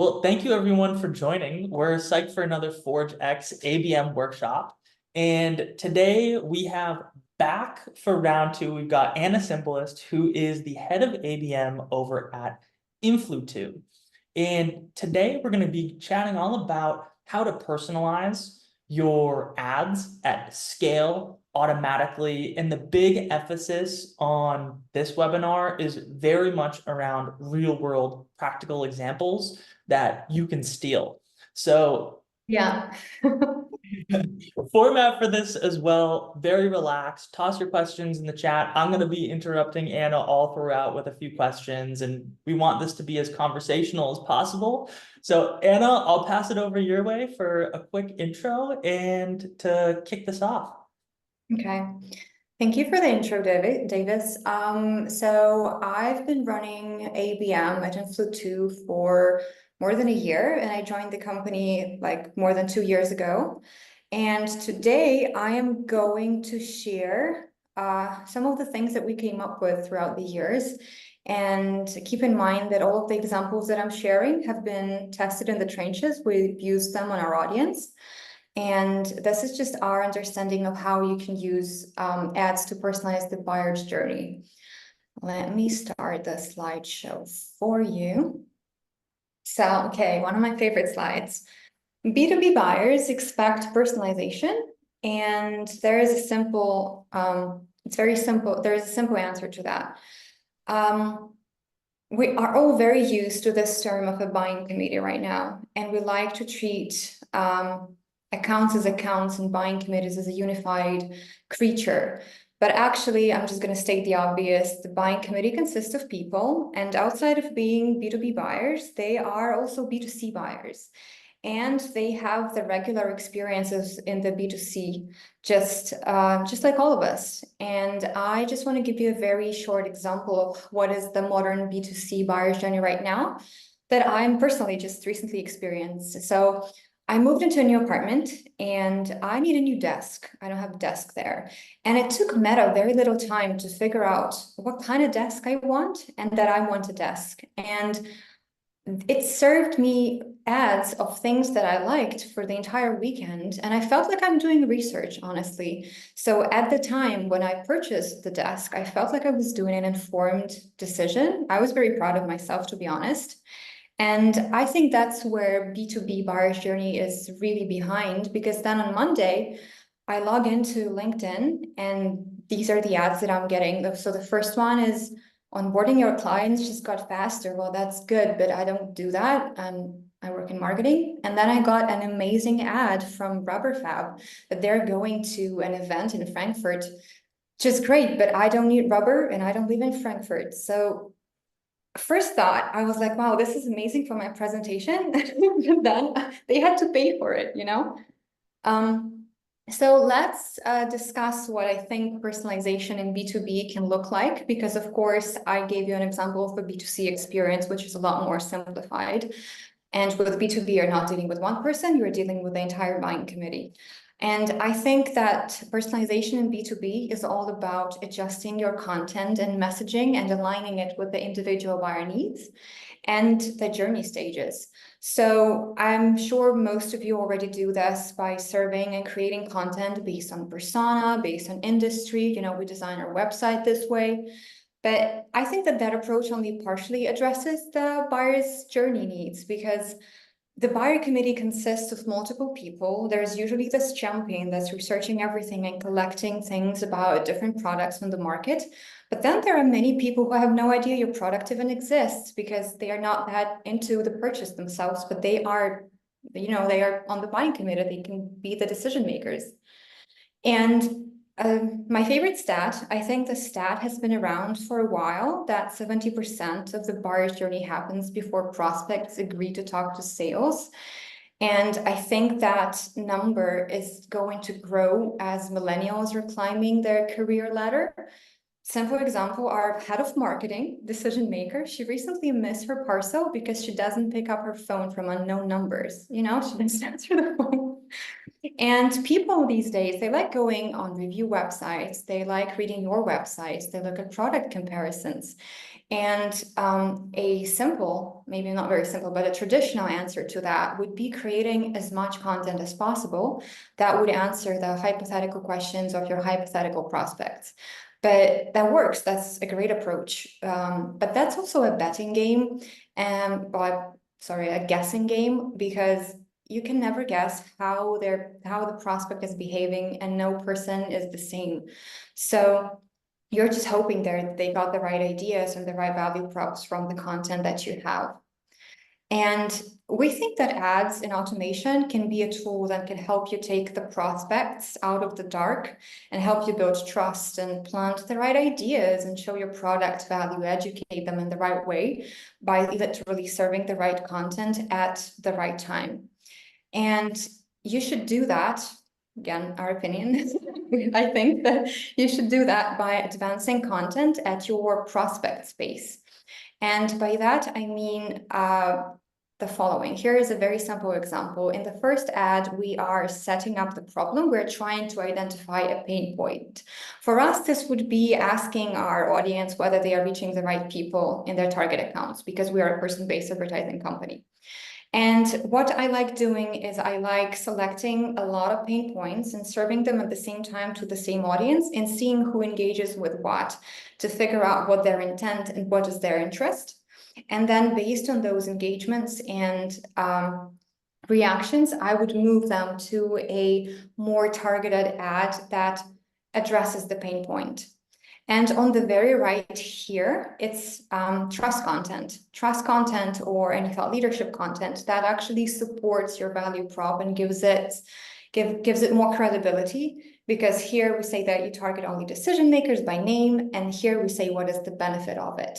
Well, thank you everyone for joining. We're psyched for another ForgeX ABM workshop. And today we have back for round two, we've got Anna Tsymbalist, who is the head of ABM over at Influ2. And today we're going to be chatting all about how to personalize your ads at scale automatically. And the big emphasis on this webinar is very much around real world practical examples that you can steal. So Yeah. format for this as well, very relaxed. Toss your questions in the chat. I'm going to be interrupting Anna all throughout with a few questions, and we want this to be as conversational as possible. So Anna, I'll pass it over your way for a quick intro and to kick this off. Okay. Thank you for the intro, Davis. So I've been running ABM at Influ2 for more than a year, and I joined the company like more than 2 years ago. And today I am going to share some of the things that we came up with throughout the years. And keep in mind that all of the examples that I'm sharing have been tested in the trenches. We've used them on our audience. And this is just our understanding of how you can use ads to personalize the buyer's journey. Let me start the slideshow for you. So, okay, one of my favorite slides. B2B buyers expect personalization, and there is a simple, it's very simple. There is a simple answer to that. We are all very used to this term of a buying committee right now, and we like to treat accounts as accounts and buying committees as a unified creature. But actually, I'm just going to state the obvious. The buying committee consists of people, and outside of being B2B buyers, they are also B2C buyers. And they have the regular experiences in the B2C, just like all of us. And I just want to give you a very short example of what is the modern B2C buyer's journey right now that I'm personally just recently experienced. So I moved into a new apartment and I need a new desk. I don't have a desk there. And it took Meta very little time to figure out what kind of desk I want and that I want a desk. And it served me ads of things that I liked for the entire weekend. And I felt like I'm doing research, honestly. So at the time when I purchased the desk, I felt like I was doing an informed decision. I was very proud of myself, to be honest. And I think that's where B2B buyer's journey is really behind, because then on Monday, I log into LinkedIn and these are the ads that I'm getting. So the first one is onboarding your clients just got faster. Well, that's good, but I don't do that. I work in marketing. And then I got an amazing ad from Rubber Fab that they're going to an event in Frankfurt, which is great, but I don't need rubber and I don't live in Frankfurt. So first thought, I was like, wow, this is amazing for my presentation. Then they had to pay for it, you know? So let's discuss what I think personalization in B2B can look like, because of course, I gave you an example of a B2C experience, which is a lot more simplified. And with B2B, you're not dealing with one person, you're dealing with the entire buying committee. And I think that personalization in B2B is all about adjusting your content and messaging and aligning it with the individual buyer needs and the journey stages. So I'm sure most of you already do this by surveying and creating content based on persona, based on industry. You know, we design our website this way. But I think that that approach only partially addresses the buyer's journey needs, because the buyer committee consists of multiple people. There's usually this champion that's researching everything and collecting things about different products on the market. But then there are many people who have no idea your product even exists because they are not that into the purchase themselves, but they are, you know, they are on the buying committee. They can be the decision makers. And my favorite stat, I think the stat has been around for a while, that 70% of the buyer's journey happens before prospects agree to talk to sales. And I think that number is going to grow as millennials are climbing their career ladder. Simple example, our head of marketing, decision maker, she recently missed her parcel because she doesn't pick up her phone from unknown numbers. You know, she doesn't answer the phone. And people these days, they like going on review websites, they like reading your websites, they look at product comparisons. And a simple, maybe not very simple, but a traditional answer to that would be creating as much content as possible that would answer the hypothetical questions of your hypothetical prospects. But that works. That's a great approach. But that's also a betting game, and a guessing game, because you can never guess how the prospect is behaving, and no person is the same. So you're just hoping they got the right ideas and the right value props from the content that you have. And we think that ads and automation can be a tool that can help you take the prospects out of the dark and help you build trust and plant the right ideas and show your product value, educate them in the right way by literally serving the right content at the right time. And you should do that. Again, our opinion. I think that you should do that by advancing content at your prospect space. And by that, I mean the following. Here is a very simple example. In the first ad, we are setting up the problem. We're trying to identify a pain point. For us, this would be asking our audience whether they are reaching the right people in their target accounts, because we are a person-based advertising company. And what I like doing is I like selecting a lot of pain points and serving them at the same time to the same audience and seeing who engages with what to figure out what their intent and what is their interest. And then based on those engagements and reactions, I would move them to a more targeted ad that addresses the pain point. And on the very right here, it's trust content or any thought leadership content that actually supports your value prop and gives it more credibility, because here we say that you target only decision makers by name, and here we say what is the benefit of it.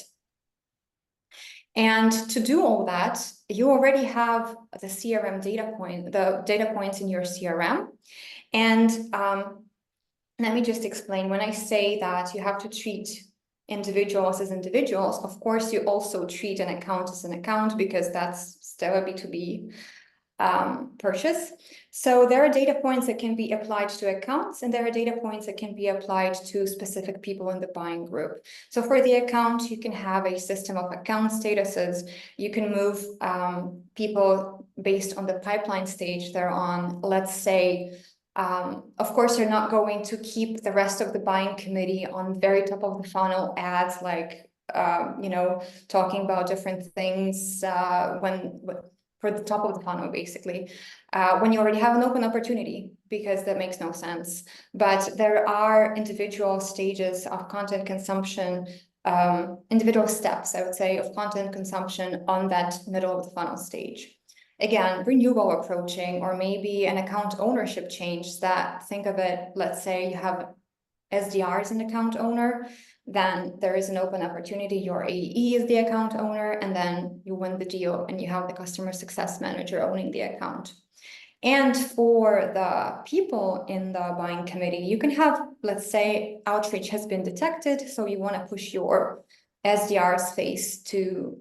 And to do all that, you already have the CRM data point, the data points in your CRM. And let me just explain. When I say that you have to treat individuals as individuals, of course, you also treat an account as an account, because that's still a B2B purchase. So there are data points that can be applied to accounts, and there are data points that can be applied to specific people in the buying group. So for the account, you can have a system of account statuses. You can move people based on the pipeline stage they're on. Let's say, of course, you're not going to keep the rest of the buying committee on very top of the funnel ads, like, talking about different things for the top of the funnel, basically, when you already have an open opportunity, because that makes no sense. But there are individual stages of content consumption, individual steps, I would say, of content consumption on that middle of the funnel stage. Again, renewal approaching, or maybe an account ownership change. That, think of it, let's say you have SDR as an account owner, then there is an open opportunity, your AE is the account owner, and then you win the deal and you have the customer success manager owning the account. And for the people in the buying committee, you can have, let's say, outreach has been detected, so you want to push your SDR's face to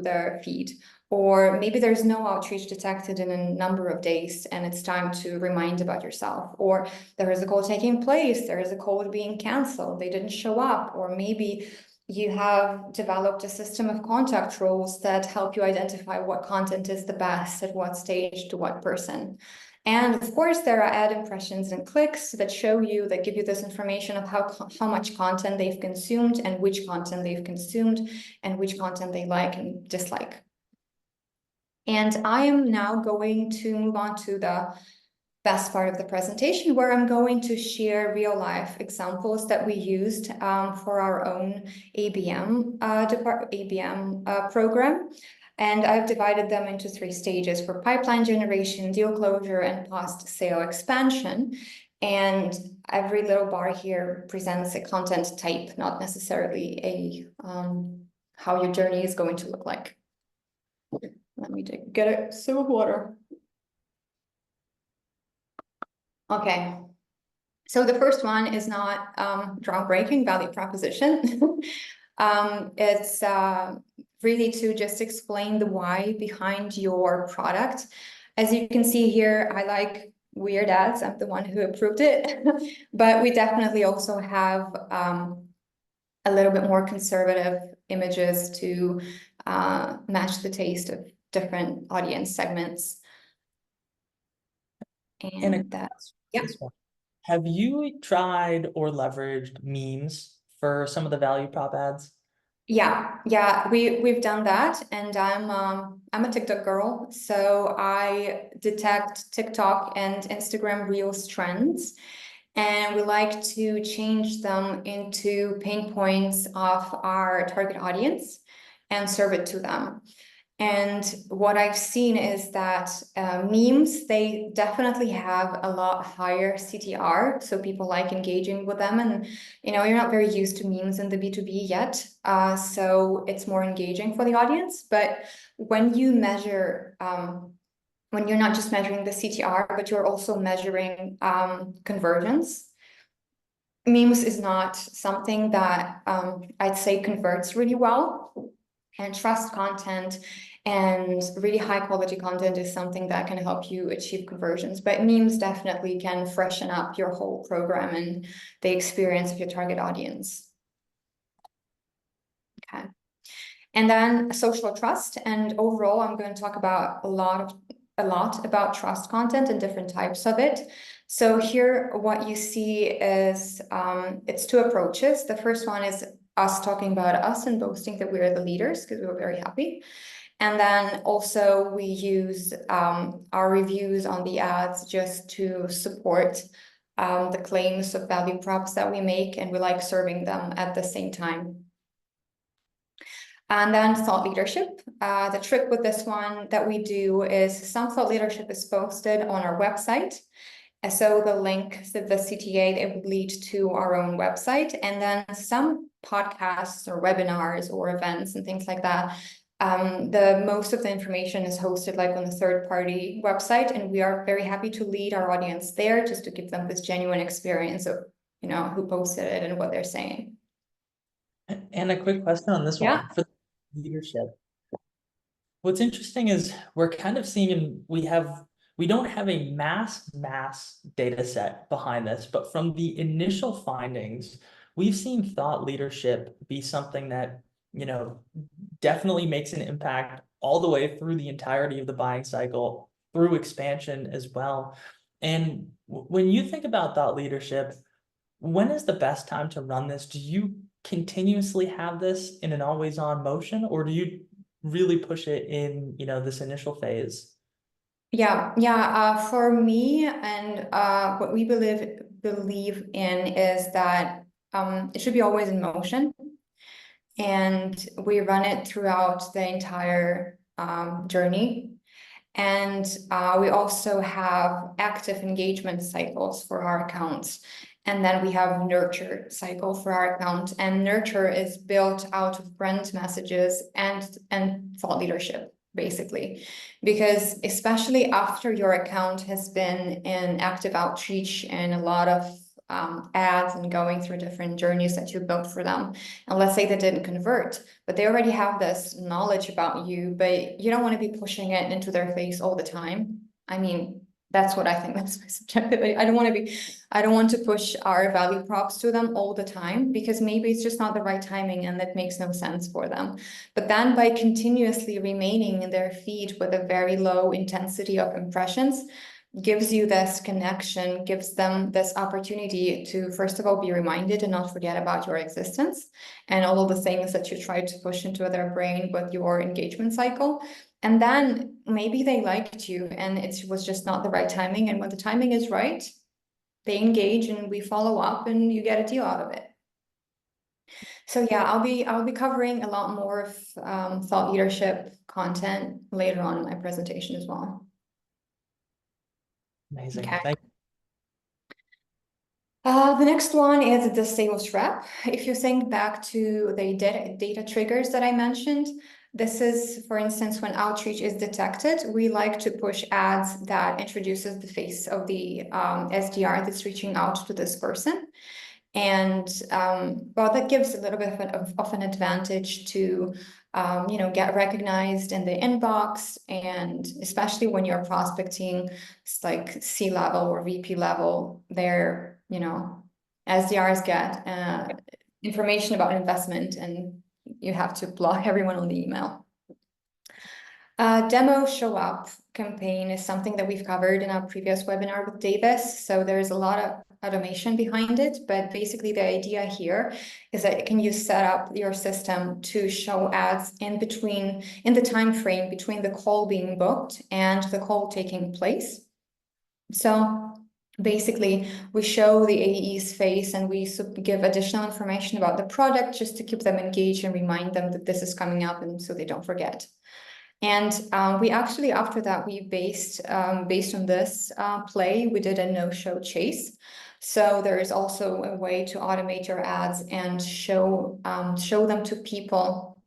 their feed. Or maybe there's no outreach detected in a number of days and it's time to remind about yourself. Or there is a call taking place, there is a call being canceled, they didn't show up. Or maybe you have developed a system of contact rules that help you identify what content is the best at what stage to what person. And of course, there are ad impressions and clicks that give you this information of how much content they've consumed and which content they've consumed and which content they like and dislike. And I am now going to move on to the best part of the presentation, where I'm going to share real life examples that we used for our own ABM program. And I've divided them into 3 stages: for pipeline generation, deal closure, and post-sale expansion. And every little bar here presents a content type, not necessarily how your journey is going to look like. Let me get a sip of water. Okay, so the first one is not groundbreaking value proposition. It's really to just explain the why behind your product. As you can see here, I like weird ads. I'm the one who approved it, but we definitely also have a little bit more conservative images to match the taste of different audience segments. And that, yeah. Have you tried or leveraged memes for some of the value prop ads? Yeah, we've done that, and I'm a TikTok girl, so I detect TikTok and Instagram Reels trends, and we like to change them into pain points of our target audience and serve it to them. And what I've seen is that memes, they definitely have a lot higher CTR, so people like engaging with them. And you're not very used to memes in the B2B yet, so it's more engaging for the audience. But when you measure, when you're not just measuring the CTR, but you're also measuring conversions, memes is not something that I'd say converts really well. And trust content and really high quality content is something that can help you achieve conversions. But memes definitely can freshen up your whole program and the experience of your target audience. Okay. And then social trust. And overall, I'm going to talk about a lot about trust content and different types of it. So here, what you see is it's two approaches. The first one is us talking about us and boasting that we're the leaders because we were very happy. And then also we use our reviews on the ads just to support the claims of value props that we make, and we like serving them at the same time. And then thought leadership. The trick with this one that we do is some thought leadership is posted on our website. And so the link to the CTA, it would lead to our own website. And then some podcasts or webinars or events and things like that. The most of the information is hosted like on a third-party website, and we are very happy to lead our audience there just to give them this genuine experience of, who posted it and what they're saying. And a quick question on this one for leadership. What's interesting is we're kind of seeing we don't have a mass data set behind this, but from the initial findings, we've seen thought leadership be something that, definitely makes an impact all the way through the entirety of the buying cycle, through expansion as well. And when you think about thought leadership, when is the best time to run this? Do you continuously have this in an always on motion, or do you really push it in, this initial phase? Yeah. For me, and what we believe in is that it should be always in motion, and we run it throughout the entire journey. And we also have active engagement cycles for our accounts. And then we have nurture cycle for our account. And nurture is built out of brand messages and thought leadership, basically. Because especially after your account has been in active outreach and a lot of ads and going through different journeys that you built for them. And let's say they didn't convert, but they already have this knowledge about you, but you don't want to be pushing it into their face all the time. I mean, that's what I think. That's my subjective. I don't want to push our value props to them all the time, because maybe it's just not the right timing and that makes no sense for them. But then by continuously remaining in their feed with a very low intensity of impressions, gives you this connection, gives them this opportunity to, first of all, be reminded and not forget about your existence and all of the things that you tried to push into their brain with your engagement cycle. And then maybe they liked you and it was just not the right timing. And when the timing is right, they engage and we follow up and you get a deal out of it. So yeah, I'll be covering a lot more of thought leadership content later on in my presentation as well. Amazing. Okay. Thank you. The next one is the sales rep. If you think back to the data triggers that I mentioned, this is, for instance, when outreach is detected, we like to push ads that introduces the face of the SDR that's reaching out to this person. And well, that gives a little bit of an advantage to get recognized in the inbox, and especially when you're prospecting like C-level or VP level, SDRs get information about investment and you have to block everyone on the email. Demo show up campaign is something that we've covered in our previous webinar with Davis. So there's a lot of automation behind it, but basically the idea here is that can you set up your system to show ads in the time frame between the call being booked and the call taking place. So basically, we show the AE's face and we give additional information about the product just to keep them engaged and remind them that this is coming up, and so they don't forget. And we actually, after that, we based on this play, we did a no-show chase. So there is also a way to automate your ads and show them to people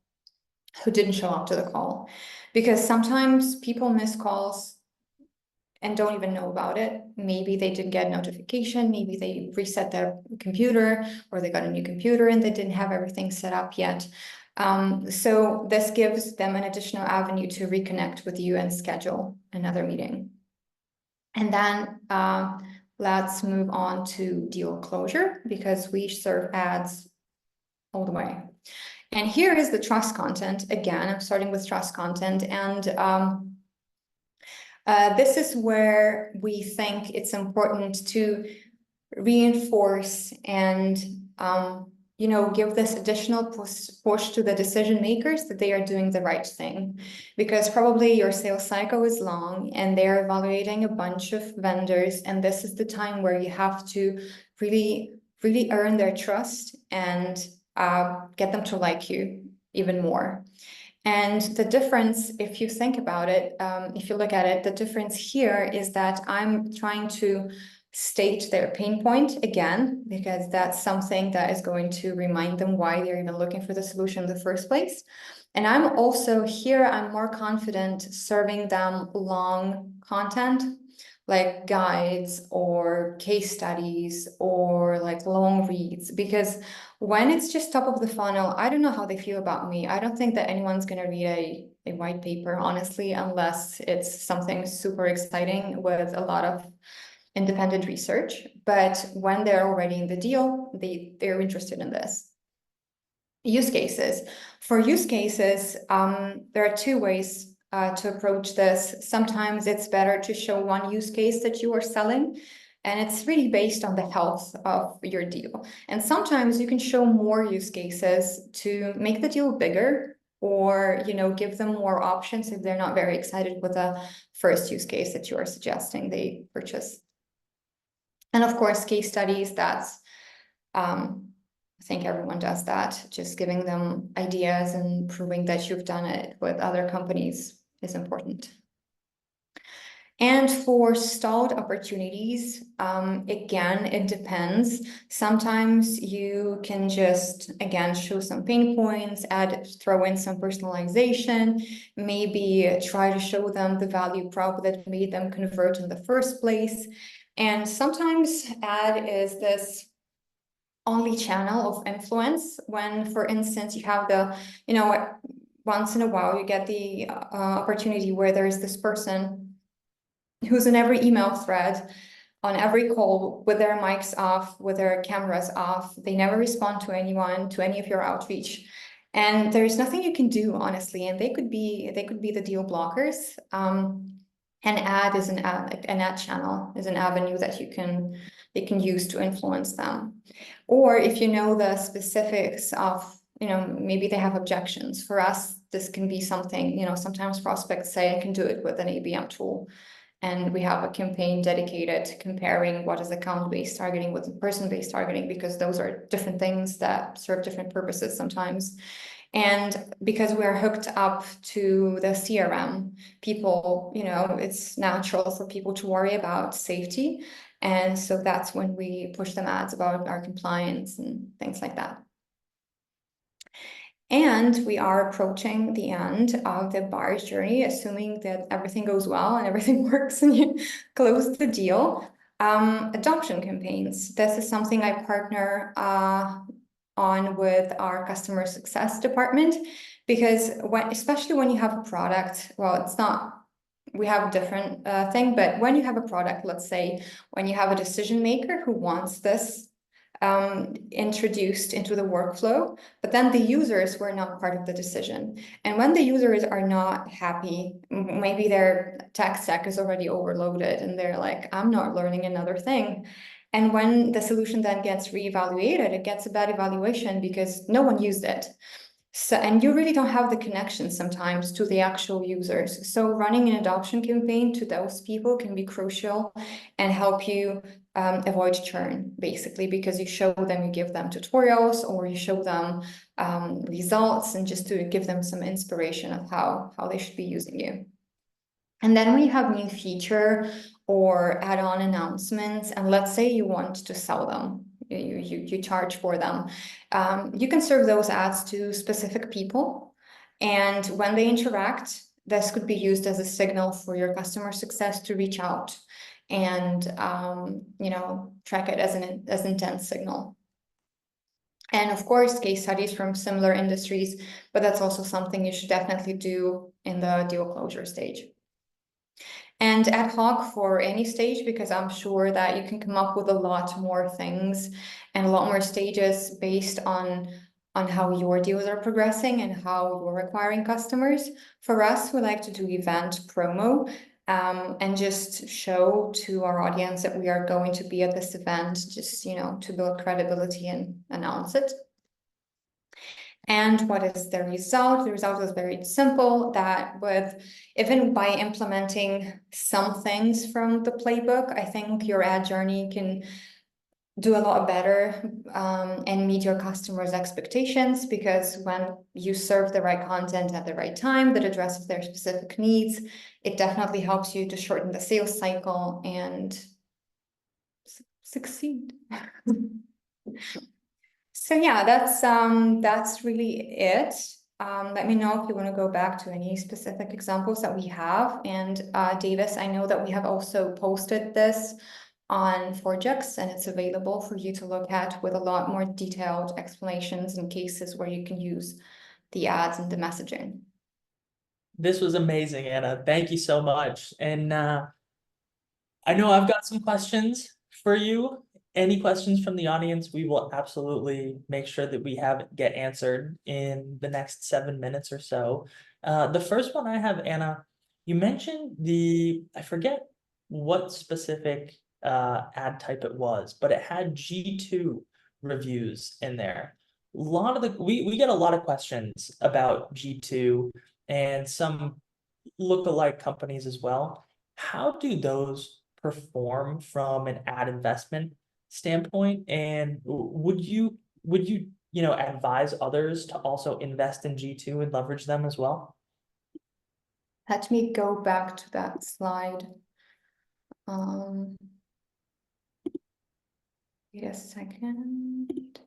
who didn't show up to the call. Because sometimes people miss calls and don't even know about it. Maybe they didn't get a notification, maybe they reset their computer, or they got a new computer and they didn't have everything set up yet. So this gives them an additional avenue to reconnect with you and schedule another meeting. And then let's move on to deal closure, because we serve ads all the way. And here is the trust content. Again, I'm starting with trust content, and this is where we think it's important to reinforce and give this additional push to the decision makers that they are doing the right thing, because probably your sales cycle is long and they're evaluating a bunch of vendors, and this is the time where you have to really earn their trust and get them to like you even more. And the difference, if you think about it, if you look at it, the difference here is that I'm trying to state their pain point again, because that's something that is going to remind them why they're even looking for the solution in the first place. And I'm also here, I'm more confident serving them long content, like guides or case studies or like long reads, because when it's just top of the funnel, I don't know how they feel about me. I don't think that anyone's going to read a white paper, honestly, unless it's something super exciting with a lot of independent research. But when they're already in the deal, they're interested in this. Use cases. For use cases, there are two ways to approach this. Sometimes it's better to show one use case that you are selling, and it's really based on the health of your deal. And sometimes you can show more use cases to make the deal bigger, or give them more options if they're not very excited with the first use case that you are suggesting they purchase. And of course, case studies, that's, I think everyone does that. Just giving them ideas and proving that you've done it with other companies is important. And for stalled opportunities, again, it depends. Sometimes you can just, again, show some pain points, throw in some personalization, maybe try to show them the value prop that made them convert in the first place. And sometimes ad is this only channel of influence when, for instance, you have the, once in a while you get the opportunity where there's this person who's in every email thread, on every call, with their mics off, with their cameras off. They never respond to anyone, to any of your outreach. And there's nothing you can do, honestly, and they could be the deal blockers. An ad is an ad channel, is an avenue that they can use to influence them. Or if you know the specifics of, maybe they have objections. For us, this can be something, sometimes prospects say I can do it with an ABM tool. And we have a campaign dedicated to comparing what is account-based targeting with person-based targeting, because those are different things that serve different purposes sometimes. And because we are hooked up to the CRM, people, it's natural for people to worry about safety. And so that's when we push them ads about our compliance and things like that. And we are approaching the end of the buyer's journey, assuming that everything goes well and everything works and you close the deal. Adoption campaigns. This is something I partner on with our customer success department, because especially when you have a product, well, it's not, we have a different thing, but when you have a product, let's say, when you have a decision maker who wants this introduced into the workflow, but then the users were not part of the decision. And when the users are not happy, maybe their tech stack is already overloaded and they're like, I'm not learning another thing. And when the solution then gets reevaluated, it gets a bad evaluation because no one used it. So, and you really don't have the connection sometimes to the actual users. So running an adoption campaign to those people can be crucial and help you avoid churn, basically, because you show them, you give them tutorials or you show them results, and just to give them some inspiration of how they should be using you. And then we have new feature or add-on announcements, and let's say you want to sell them. You charge for them. You can serve those ads to specific people, and when they interact, this could be used as a signal for your customer success to reach out and track it as intent signal. And of course, case studies from similar industries, but that's also something you should definitely do in the deal closure stage. And ad hoc for any stage, because I'm sure that you can come up with a lot more things and a lot more stages based on how your deals are progressing and how you're acquiring customers. For us, we like to do event promo and just show to our audience that we are going to be at this event, just to build credibility and announce it. And what is the result? The result is very simple, that even by implementing some things from the playbook, I think your ad journey can do a lot better and meet your customers' expectations, because when you serve the right content at the right time that addresses their specific needs, it definitely helps you to shorten the sales cycle and succeed. So yeah, that's really it. Let me know if you want to go back to any specific examples that we have. And Davis, I know that we have also posted this on ForgeX, and it's available for you to look at with a lot more detailed explanations and cases where you can use the ads and the messaging. This was amazing, Anna. Thank you so much. And I know I've got some questions for you. Any questions from the audience, we will absolutely make sure that we get answered in the next 7 minutes or so. The first one I have, Anna, you mentioned I forget what specific ad type it was, but it had G2 reviews in there. We get a lot of questions about G2 and some lookalike companies as well. How do those perform from an ad investment standpoint? And would you advise others to also invest in G2 and leverage them as well? Let me go back to that slide. Wait a second.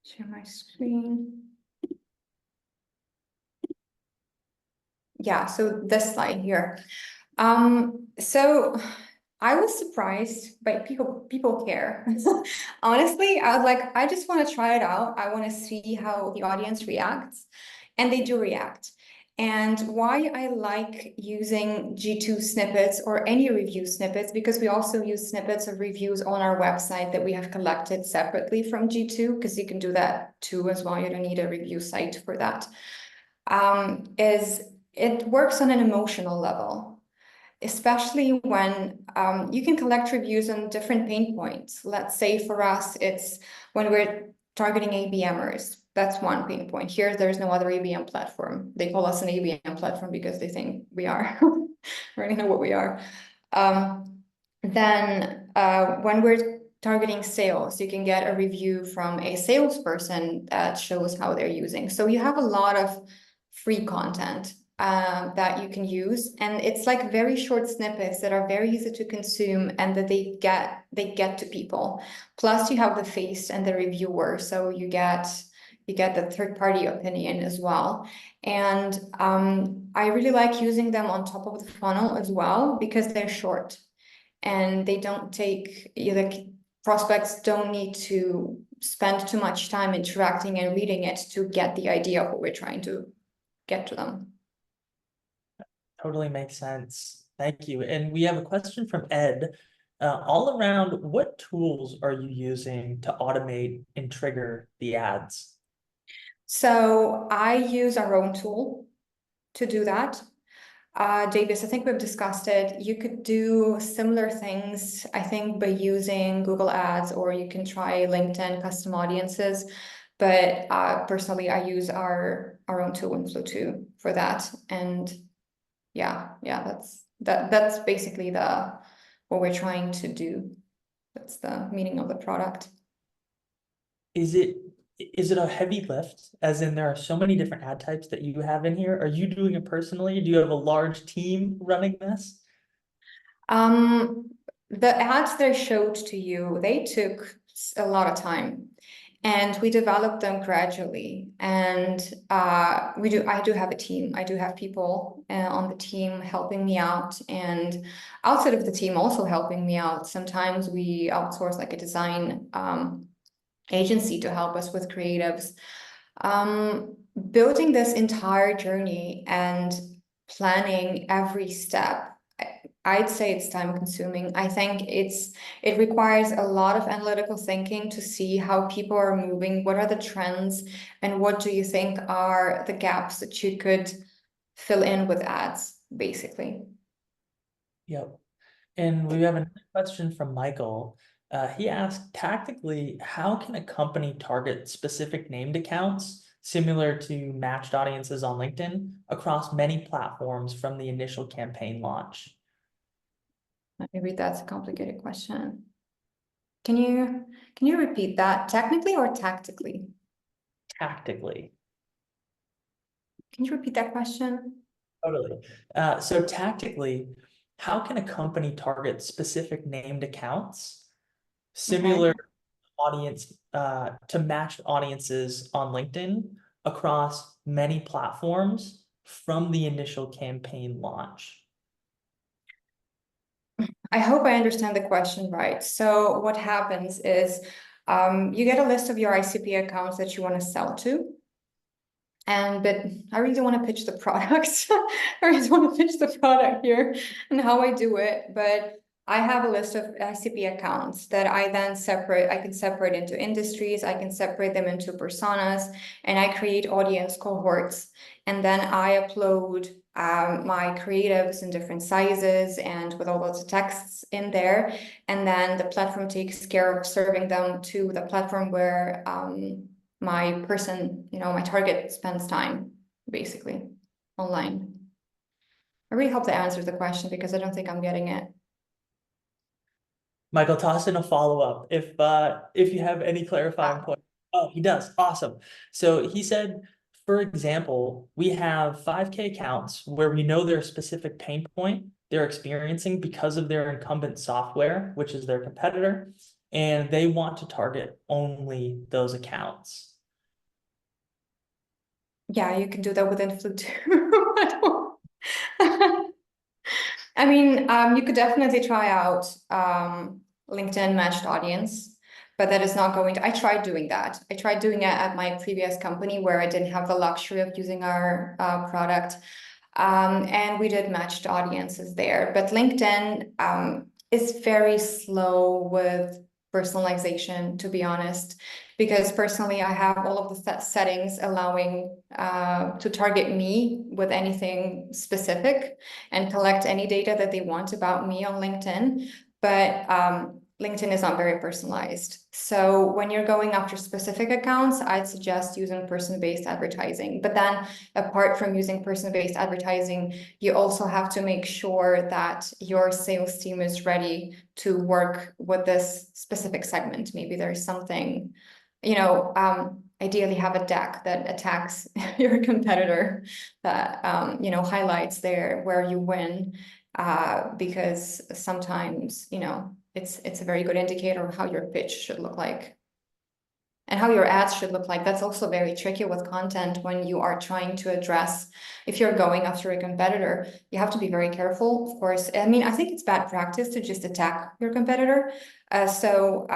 Share my screen. Yeah, so this slide here. So I was surprised, but people care. Honestly, I was like, I just want to try it out. I want to see how the audience reacts, and they do react. And why I like using G2 snippets or any review snippets, because we also use snippets of reviews on our website that we have collected separately from G2, because you can do that too as well. You don't need a review site for that. Is it works on an emotional level, especially when you can collect reviews on different pain points. Let's say for us, it's when we're targeting ABMers. That's one pain point. Here, there's no other ABM platform. They call us an ABM platform because they think we are. I already know what we are. Then when we're targeting sales, you can get a review from a salesperson that shows how they're using. So you have a lot of free content that you can use, and it's like very short snippets that are very easy to consume and that they get to people. Plus you have the face and the reviewer, so you get the third-party opinion as well. And I really like using them on top of the funnel as well, because they're short and they don't take, like, prospects don't need to spend too much time interacting and reading it to get the idea of what we're trying to get to them. Totally makes sense. Thank you. And we have a question from Ed. All around, what tools are you using to automate and trigger the ads? So I use our own tool to do that. Davis, I think we've discussed it. You could do similar things, I think, by using Google Ads, or you can try LinkedIn custom audiences. But personally, I use our own tool, Influ2, for that. And yeah, that's basically what we're trying to do. That's the meaning of the product. Is it a heavy lift? As in, there are so many different ad types that you have in here. Are you doing it personally? Do you have a large team running this? The ads that I showed to you, they took a lot of time, and we developed them gradually. And I do have a team. I do have people on the team helping me out, and outside of the team also helping me out. Sometimes we outsource like a design agency to help us with creatives. Building this entire journey and planning every step, I'd say it's time consuming. I think it requires a lot of analytical thinking to see how people are moving, what are the trends, and what do you think are the gaps that you could fill in with ads, basically. Yep. And we have another question from Michael. He asked, tactically, how can a company target specific named accounts similar to matched audiences on LinkedIn across many platforms from the initial campaign launch? Maybe that's a complicated question. Can you repeat that? Technically or tactically? Tactically. Can you repeat that question? Totally. So tactically, how can a company target specific named accounts Okay. similar audience to matched audiences on LinkedIn across many platforms from the initial campaign launch? I hope I understand the question right. So what happens is you get a list of your ICP accounts that you want to sell to. But I really don't want to pitch the product. I really don't want to pitch the product here and how I do it. But I have a list of ICP accounts that I then separate. I can separate into industries. I can separate them into personas, and I create audience cohorts. And then I upload my creatives in different sizes and with all those texts in there. And then the platform takes care of serving them to the platform where my person, my target spends time, basically, online. I really hope that answers the question because I don't think I'm getting it. Michael, toss in a follow-up if you have any clarifying point. Oh, he does. Awesome. So he said, for example, we have 5K accounts where we know their specific pain point they're experiencing because of their incumbent software, which is their competitor, and they want to target only those accounts. Yeah, you can do that with Influ2. I mean, you could definitely try out LinkedIn matched audience, but that is not going to. I tried doing that. I tried doing it at my previous company where I didn't have the luxury of using our product. And we did matched audiences there. But LinkedIn is very slow with personalization, to be honest, because personally, I have all of the settings allowing to target me with anything specific and collect any data that they want about me on LinkedIn. But LinkedIn is not very personalized. So when you're going after specific accounts, I'd suggest using person-based advertising. But then apart from using person-based advertising, you also have to make sure that your sales team is ready to work with this specific segment. Maybe there's something, ideally have a deck that attacks your competitor that, highlights where you win. Because sometimes, it's a very good indicator of how your pitch should look like and how your ads should look like. That's also very tricky with content when you are trying to address, if you're going after a competitor, you have to be very careful, of course. I mean, I think it's bad practice to just attack your competitor. So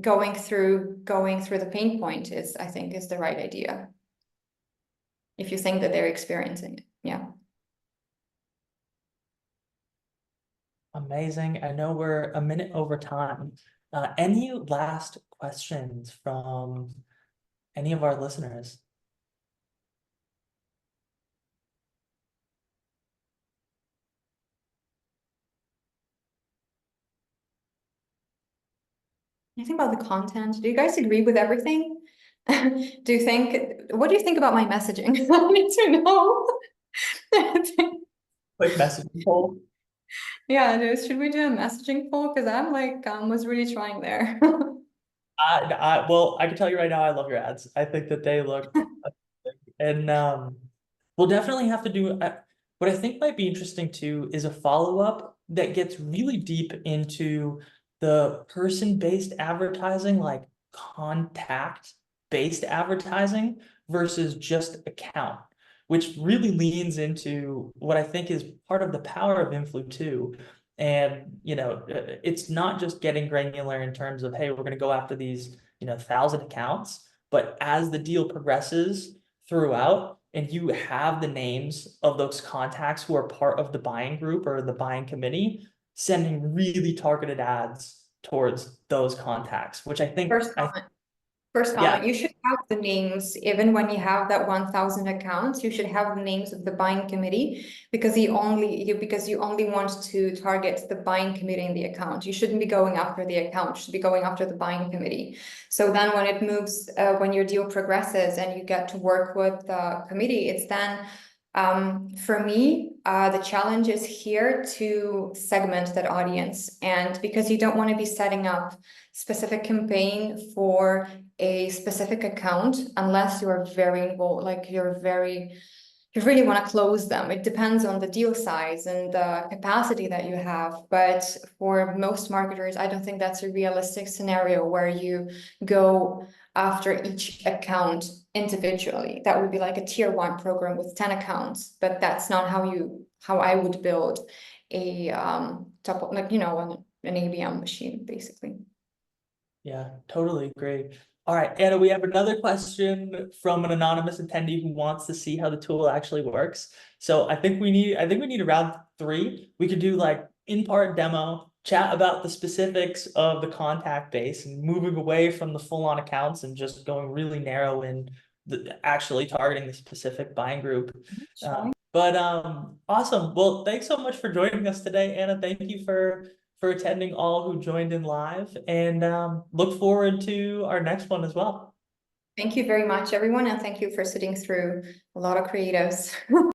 going through the pain point I think is the right idea. If you think that they're experiencing it, yeah. Amazing. I know we're a minute over time. Any last questions from any of our listeners? Anything about the content? Do you guys agree with everything? Do you think, what do you think about my messaging? I need to know. Quick message poll. Yeah, should we do a messaging poll? Because I'm like, was really trying there. Well, I can tell you right now, I love your ads. I think that they look, and we'll definitely have to do. What I think might be interesting too is a follow-up that gets really deep into the person-based advertising, like contact-based advertising versus just account, which really leans into what I think is part of the power of Influ2. And it's not just getting granular in terms of, hey, we're going to go after these 1,000 accounts, but as the deal progresses throughout, and you have the names of those contacts who are part of the buying group or the buying committee, sending really targeted ads towards those contacts, which I think, First comment. First yeah, comment, you should have the names, even when you have that 1,000 accounts, you should have the names of the buying committee because you only want to target the buying committee in the account. You shouldn't be going after the account, you should be going after the buying committee. So then when it moves, when your deal progresses and you get to work with the committee, it's then for me, the challenge is here to segment that audience. And because you don't want to be setting up specific campaign for a specific account unless you are very involved, like you really want to close them. It depends on the deal size and the capacity that you have. But for most marketers, I don't think that's a realistic scenario where you go after each account individually. That would be like a tier 1 program with 10 accounts, but that's not how I would build a top, like, an ABM machine, basically. yeah, totally agree. All right, Anna, we have another question from an anonymous attendee who wants to see how the tool actually works. So I think we need a round 3. We could do like in-part demo, chat about the specifics of the contact base and moving away from the full-on accounts and just going really narrow in actually targeting the specific buying group. But awesome. Well, thanks so much for joining us today, Anna. Thank you for attending all who joined in live, and look forward to our next one as well. Thank you very much, everyone, and thank you for sitting through a lot of creatives.